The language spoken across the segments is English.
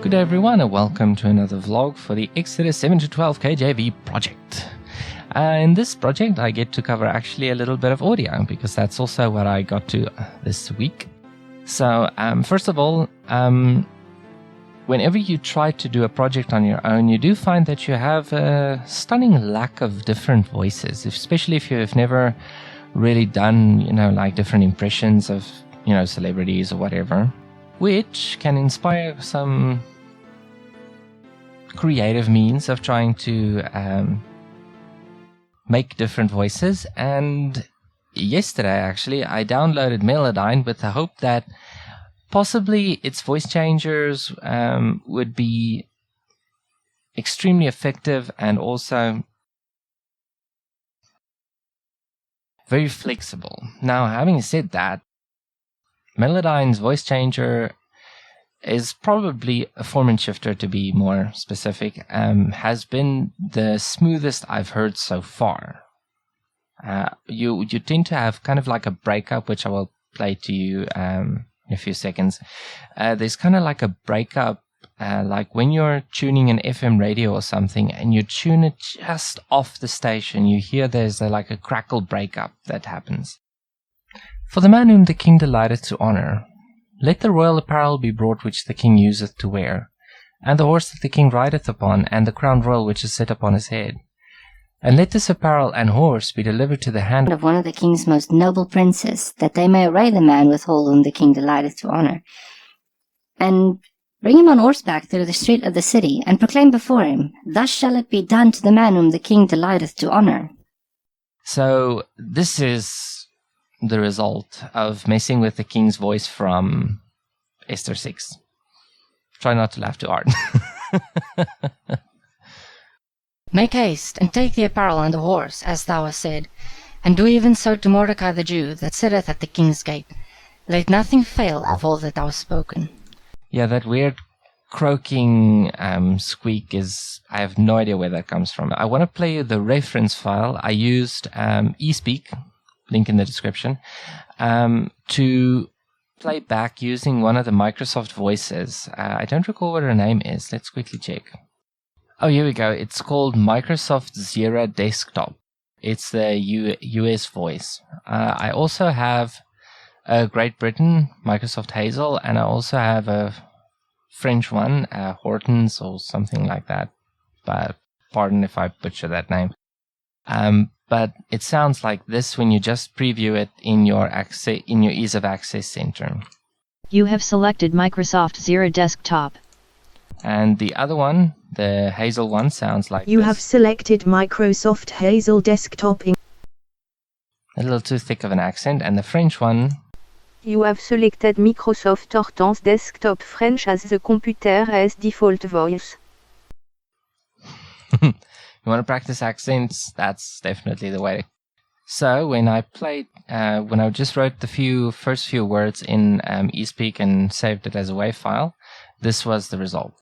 Good day everyone, and welcome to another vlog for the Exodus 7 to 12 KJV project. In this project I get to cover actually a little bit of audio because that's also what I got to this week. So first of all, whenever you try to do a project on your own, you do find that you have a stunning lack of different voices, especially if you've never really done, like different impressions of, celebrities or whatever, which can inspire some creative means of trying to make different voices. And yesterday, actually, I downloaded Melodyne with the hope that possibly its voice changers would be extremely effective and also very flexible. Now, having said that, Melodyne's voice changer is probably a Formant shifter, to be more specific, has been the smoothest I've heard so far. You tend to have kind of like a breakup, which I will play to you in a few seconds. There's kind of like a breakup, like when you're tuning an FM radio or something and you tune it just off the station, you hear there's like a crackle breakup that happens. For the man whom the king delighteth to honor, let the royal apparel be brought which the king useth to wear, and the horse that the king rideth upon, and the crown royal which is set upon his head. And let this apparel and horse be delivered to the hand of one of the king's most noble princes, that they may array the man withal whom the king delighteth to honor, and bring him on horseback through the street of the city, and proclaim before him, Thus shall it be done to the man whom the king delighteth to honor. So this is the result of messing with the king's voice from Esther 6. Try not to laugh too hard. Make haste, and take the apparel and the horse, as thou hast said, and do even so to Mordecai the Jew, that sitteth at the king's gate. Let nothing fail of all that thou hast spoken. Yeah, that weird croaking squeak is... I have no idea where that comes from. I want to play you the reference file. I used eSpeak, link in the description, to play back using one of the Microsoft voices. I don't recall what her name is. Let's quickly check. Oh, here we go. It's called Microsoft Zira Desktop. It's the US voice. I also have a Great Britain Microsoft Hazel, and I also have a French one, Hortons or something like that. But pardon if I butcher that name. But it sounds like this when you just preview it in your ease of access center. You have selected Microsoft Zira Desktop. And the other one, the Hazel one, sounds like You this. have selected Microsoft Hazel Desktop. A little too thick of an accent. And the French one. You have selected Microsoft Hortense Desktop French as the computer as default voice. You want to practice accents? That's definitely the way. So when I played, when I just wrote the first few words in eSpeak and saved it as a WAV file, this was the result.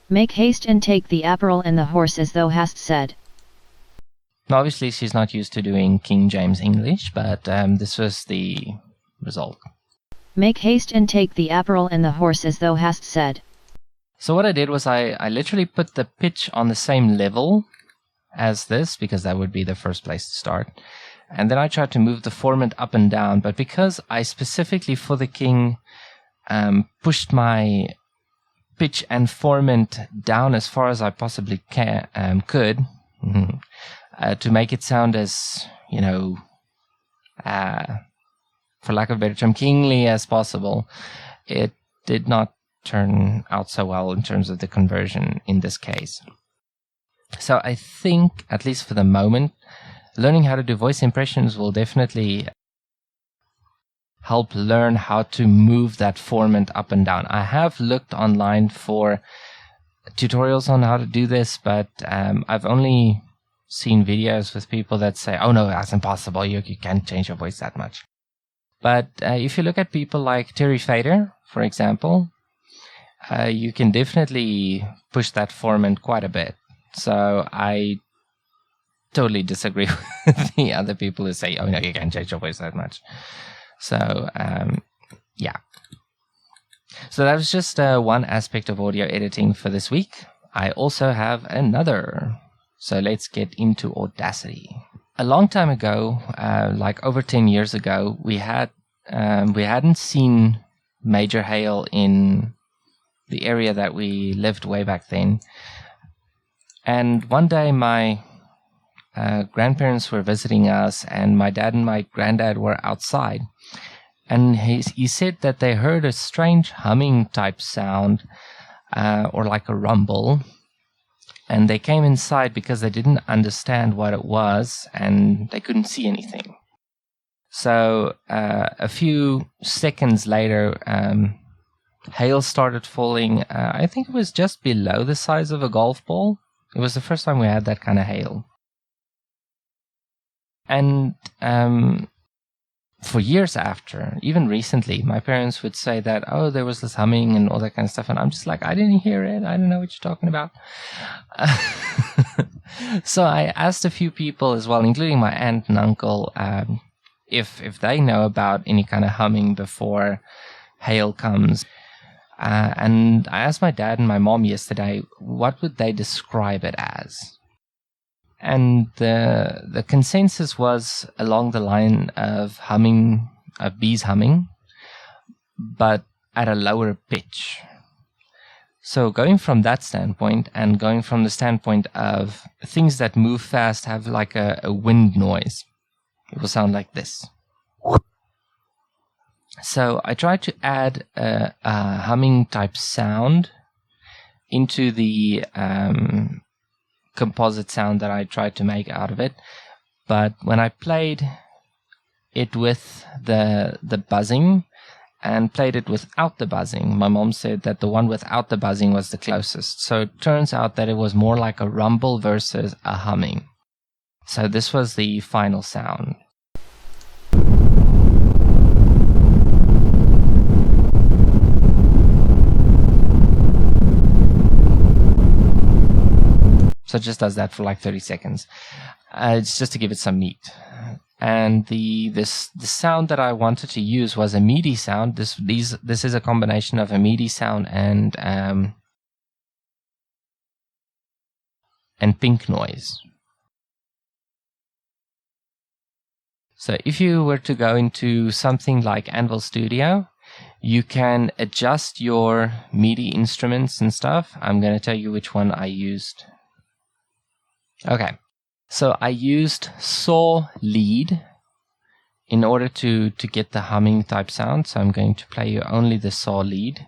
Make haste and take the apparel and the horse as thou hast said. Now, obviously, she's not used to doing King James English, but this was the result. Make haste and take the apparel and the horse as thou hast said. So what I did was I literally put the pitch on the same level as this, because that would be the first place to start. And then I tried to move the Formant up and down, but because I specifically for the king pushed my pitch and Formant down as far as I possibly could, to make it sound as, for lack of a better term, kingly as possible, it did not turn out so well in terms of the conversion in this case. So I think, at least for the moment, learning how to do voice impressions will definitely help learn how to move that Formant up and down. I have looked online for tutorials on how to do this, but I've only seen videos with people that say, oh no, that's impossible, you can't change your voice that much. But if you look at people like Terry Fader, for example, you can definitely push that Formant quite a bit. So I totally disagree with the other people who say, oh no, you can't change your voice that much. So, yeah. So that was just one aspect of audio editing for this week. I also have another. So let's get into Audacity. A long time ago, like over 10 years ago, we hadn't seen major hail in the area that we lived way back then. And one day my grandparents were visiting us, and my dad and my granddad were outside. And he said that they heard a strange humming type sound, or like a rumble. And they came inside because they didn't understand what it was, and they couldn't see anything. So a few seconds later, hail started falling. I think it was just below the size of a golf ball. It was the first time we had that kind of hail. And for years after, even recently, my parents would say that, oh, there was this humming and all that kind of stuff. And I'm just like, I didn't hear it. I don't know what you're talking about. So I asked a few people as well, including my aunt and uncle, if they know about any kind of humming before hail comes. And I asked my dad and my mom yesterday, what would they describe it as? And the consensus was along the line of humming, of bees humming, but at a lower pitch. So going from that standpoint, and going from the standpoint of things that move fast have like a wind noise, it will sound like this. So I tried to add a humming type sound into the composite sound that I tried to make out of it. But when I played it with the buzzing and played it without the buzzing, my mom said that the one without the buzzing was the closest. So it turns out that it was more like a rumble versus a humming. So this was the final sound. So it just does that for like 30 seconds. It's just to give it some meat. And the sound that I wanted to use was a MIDI sound. This is a combination of a MIDI sound and pink noise. So if you were to go into something like Anvil Studio, you can adjust your MIDI instruments and stuff. I'm going to tell you which one I used. Okay, so I used saw lead in order to get the humming type sound. So I'm going to play you only the saw lead.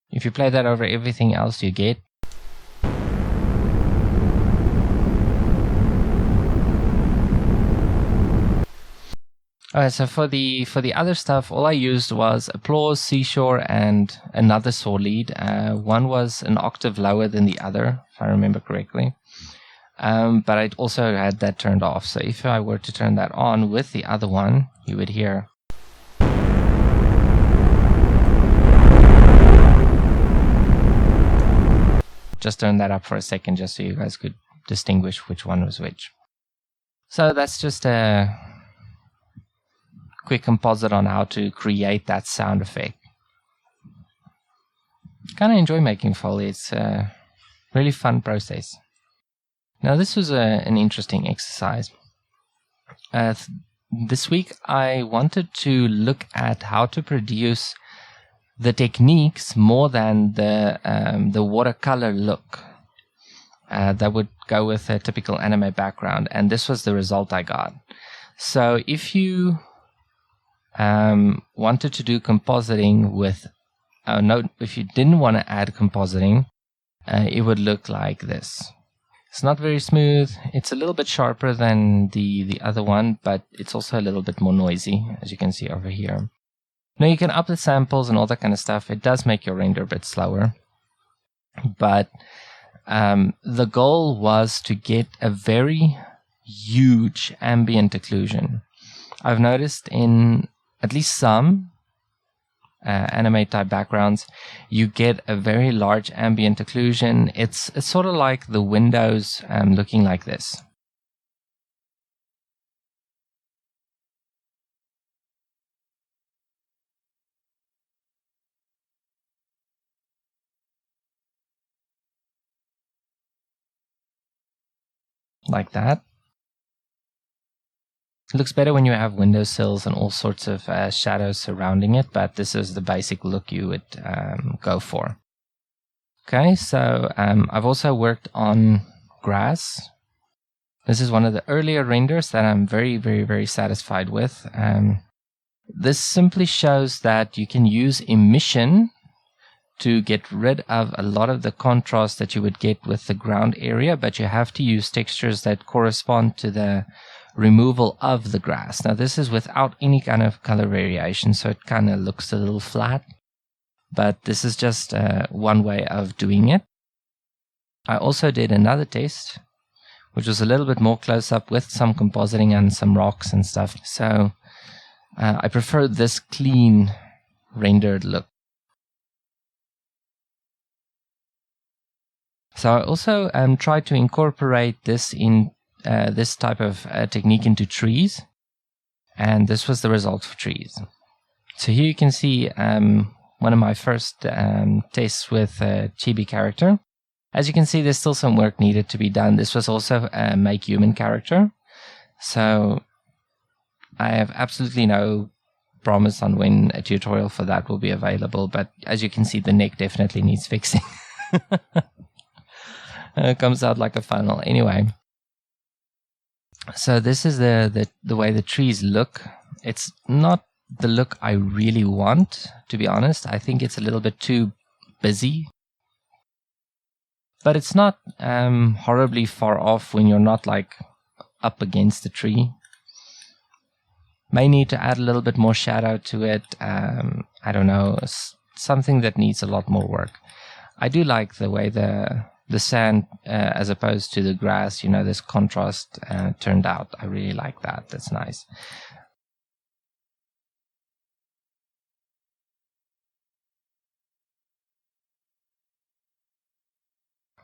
If you play that over everything else, you get. Alright, so for the other stuff, all I used was applause, seashore, and another saw lead. One was an octave lower than the other, if I remember correctly. But I also had that turned off. So if I were to turn that on with the other one, you would hear. Just turn that up for a second, just so you guys could distinguish which one was which. So that's just a quick composite on how to create that sound effect. Kind of enjoy making Foley. It's a really fun process. Now this was an interesting exercise. This week I wanted to look at how to produce the techniques more than the watercolor look that would go with a typical anime background, and this was the result I got. So if you wanted to do compositing with if you didn't want to add compositing, it would look like this. It's not very smooth. It's a little bit sharper than the other one, but it's also a little bit more noisy, as you can see over here. Now you can up the samples and all that kind of stuff. It does make your render a bit slower, but the goal was to get a very huge ambient occlusion. I've noticed in at least some anime type backgrounds, you get a very large ambient occlusion. It's sort of like the windows looking like this. like that. It looks better when you have windowsills and all sorts of shadows surrounding it, but this is the basic look you would go for. Okay, so I've also worked on grass. This is one of the earlier renders that I'm very, very, very satisfied with. This simply shows that you can use emission to get rid of a lot of the contrast that you would get with the ground area, but you have to use textures that correspond to the removal of the grass. Now this is without any kind of color variation, so it kind of looks a little flat, but this is just one way of doing it. I also did another test, which was a little bit more close up with some compositing and some rocks and stuff. So I prefer this clean rendered look. So I also tried to incorporate this in this type of technique into trees, and this was the result for trees. So here you can see one of my first tests with a chibi character. As you can see, there's still some work needed to be done. This was also a make human character, so I have absolutely no promise on when a tutorial for that will be available, but as you can see, the neck definitely needs fixing. It comes out like a funnel. Anyway, so this is the way the trees look. It's not the look I really want, to be honest. I think it's a little bit too busy, but it's not horribly far off when you're not like up against the tree. May need to add a little bit more shadow to it. I don't know, something that needs a lot more work. I do like the way the sand, as opposed to the grass, this contrast turned out. I really like that. That's nice.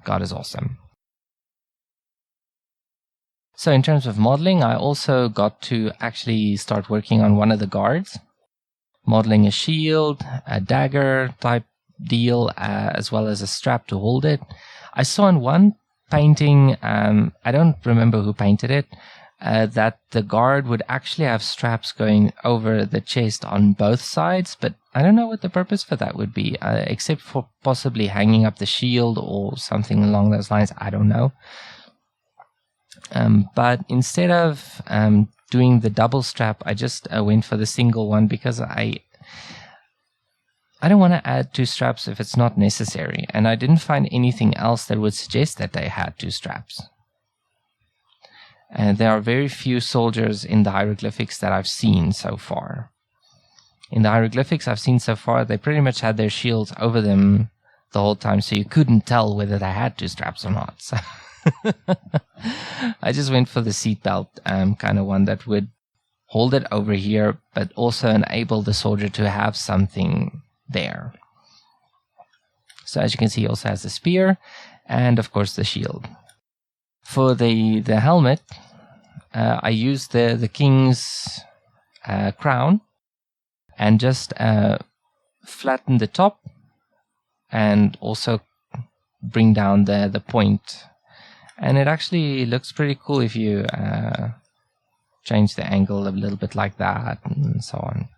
God is awesome. So in terms of modeling, I also got to actually start working on one of the guards, modeling a shield, a dagger type deal, as well as a strap to hold it. I saw in one painting, I don't remember who painted it, that the guard would actually have straps going over the chest on both sides, but I don't know what the purpose for that would be, except for possibly hanging up the shield or something along those lines. I don't know. But instead of doing the double strap, I just went for the single one because I don't want to add two straps if it's not necessary, and I didn't find anything else that would suggest that they had two straps. And there are very few soldiers in the hieroglyphics that I've seen so far. In the hieroglyphics I've seen so far, they pretty much had their shields over them the whole time, so you couldn't tell whether they had two straps or not. So I just went for the seatbelt kind of one that would hold it over here, but also enable the soldier to have something there. So as you can see, he also has the spear and of course the shield. For the helmet, I used the king's crown and just flatten the top and also bring down the point. And it actually looks pretty cool if you change the angle a little bit like that and so on.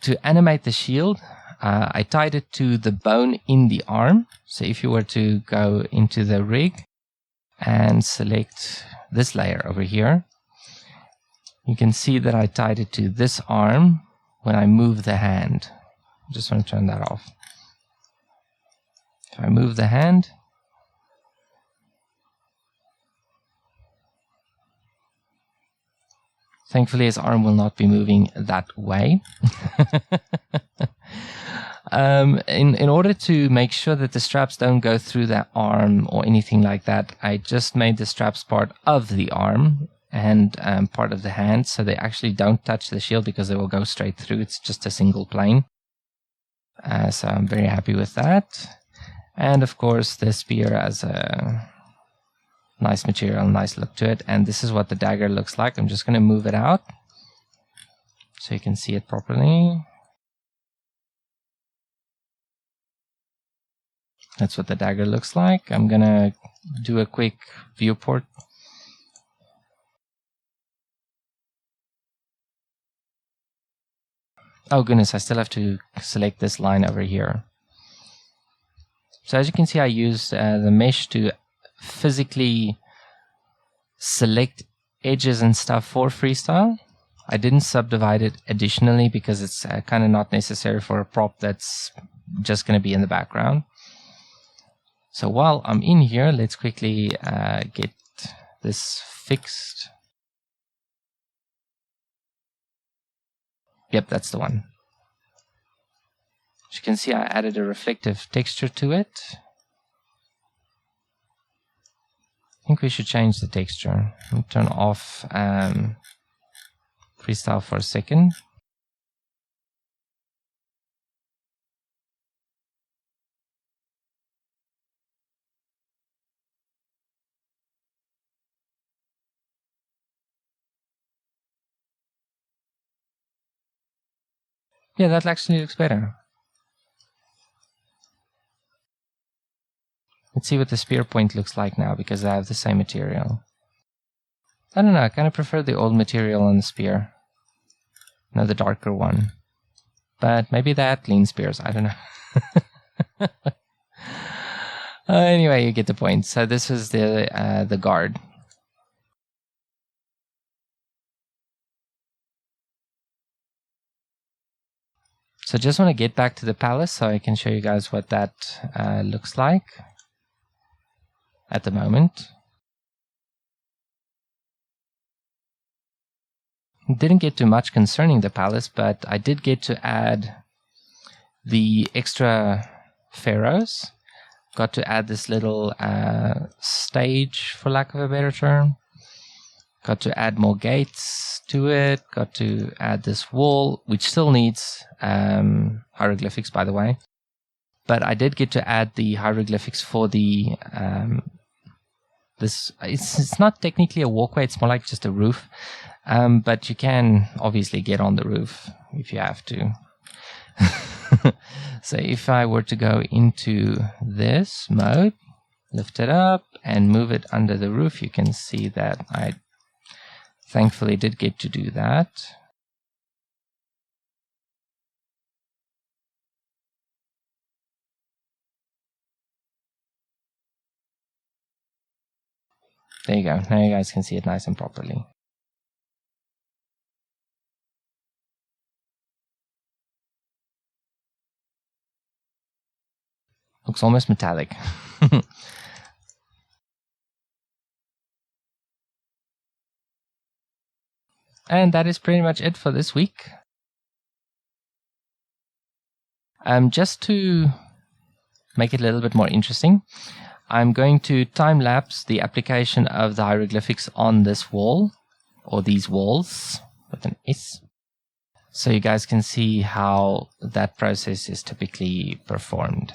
To animate the shield, I tied it to the bone in the arm. So if you were to go into the rig and select this layer over here, you can see that I tied it to this arm when I move the hand. I just want to turn that off. If I move the hand, thankfully his arm will not be moving that way. In order to make sure that the straps don't go through that arm or anything like that, I just made the straps part of the arm and part of the hand, so they actually don't touch the shield because they will go straight through. It's just a single plane. So I'm very happy with that. And of course the spear as a nice material, nice look to it. And this is what the dagger looks like. I'm just going to move it out so you can see it properly. That's what the dagger looks like. I'm gonna do a quick viewport. Oh goodness, I still have to select this line over here. So as you can see, I used the mesh to physically select edges and stuff for freestyle. I didn't subdivide it additionally because it's kind of not necessary for a prop that's just going to be in the background. So while I'm in here, let's quickly get this fixed. Yep, that's the one. As you can see, I added a reflective texture to it. I think we should change the texture. I'll turn off freestyle for a second. Yeah, that actually looks better. Let's see what the spear point looks like now, because I have the same material. I don't know, I kind of prefer the old material on the spear. No, the darker one. But maybe that clean spears, I don't know. Anyway, you get the point. So this is the guard. So just want to get back to the palace so I can show you guys what that looks like at the moment. Didn't get too much concerning the palace, but I did get to add the extra pharaohs. Got to add this little stage, for lack of a better term. Got to add more gates to it. Got to add this wall, which still needs hieroglyphics, by the way. But I did get to add the hieroglyphics for the this. It's not technically a walkway; it's more like just a roof. But you can obviously get on the roof if you have to. So if I were to go into this mode, lift it up and move it under the roof, you can see that I thankfully did get to do that. There you go. Now you guys can see it nice and properly. Looks almost metallic. And that is pretty much it for this week. Just to make it a little bit more interesting, I'm going to time-lapse the application of the hieroglyphics on this wall, or these walls, with an S, so you guys can see how that process is typically performed.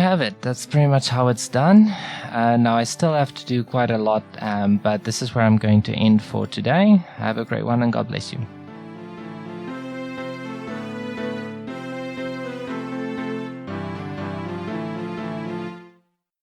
have it. That's pretty much how it's done. Now I still have to do quite a lot, but this is where I'm going to end for today. Have a great one and God bless you.